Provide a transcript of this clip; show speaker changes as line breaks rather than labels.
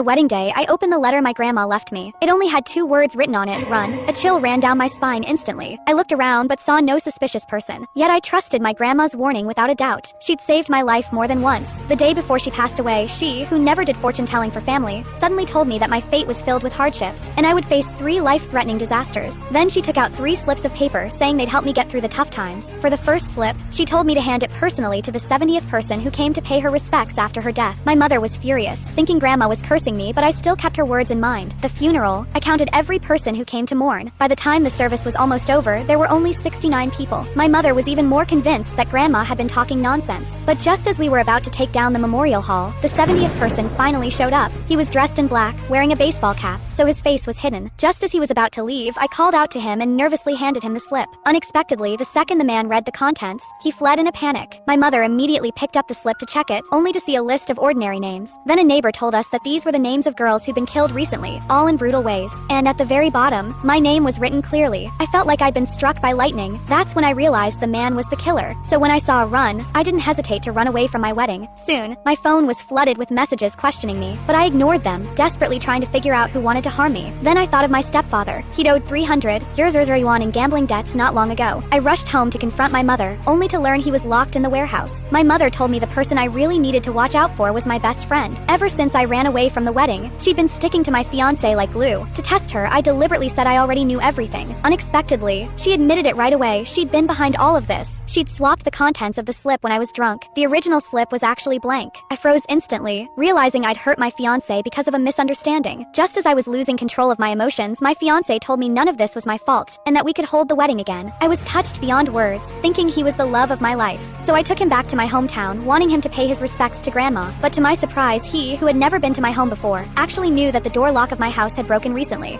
The wedding day, I opened the letter my grandma left me. It only had 2 words written on it, run. A chill ran down my spine instantly. I looked around but saw no suspicious person. Yet I trusted my grandma's warning without a doubt. She'd saved my life more than once. The day before she passed away, she, who never did fortune-telling for family, suddenly told me that my fate was filled with hardships, and I would face 3 life-threatening disasters. Then she took out 3 slips of paper saying they'd help me get through the tough times. For the first slip, she told me to hand it personally to the 70th person who came to pay her respects after her death. My mother was furious, thinking grandma was cursing me, but I still kept her words in mind. The funeral, I counted every person who came to mourn. By the time the service was almost over, there were only 69 people. My mother was even more convinced that grandma had been talking nonsense. But just as we were about to take down the memorial hall, the 70th person finally showed up. He was dressed in black, wearing a baseball cap, so his face was hidden. Just as he was about to leave, I called out to him and nervously handed him the slip. Unexpectedly, the second the man read the contents, he fled in a panic. My mother immediately picked up the slip to check it, only to see a list of ordinary names. Then a neighbor told us that these were the names of girls who'd been killed recently, all in brutal ways. And at the very bottom, my name was written clearly. I felt like I'd been struck by lightning. That's when I realized the man was the killer. So when I saw a run, I didn't hesitate to run away from my wedding. Soon, my phone was flooded with messages questioning me, but I ignored them, desperately trying to figure out who wanted to harm me. Then I thought of my stepfather. He'd owed 300,000 yuan in gambling debts not long ago. I rushed home to confront my mother, only to learn he was locked in the warehouse. My mother told me the person I really needed to watch out for was my best friend. Ever since I ran away from the wedding, she'd been sticking to my fiancé like glue. To test her, I deliberately said I already knew everything. Unexpectedly, she admitted it right away. She'd been behind all of this. She'd swapped the contents of the slip when I was drunk. The original slip was actually blank. I froze instantly, realizing I'd hurt my fiancé because of a misunderstanding. Just as I was losing control of my emotions, my fiancé told me none of this was my fault, and that we could hold the wedding again. I was touched beyond words, thinking he was the love of my life. So I took him back to my hometown, wanting him to pay his respects to grandma. But to my surprise, he, who had never been to my home before, actually knew that the door lock of my house had broken recently.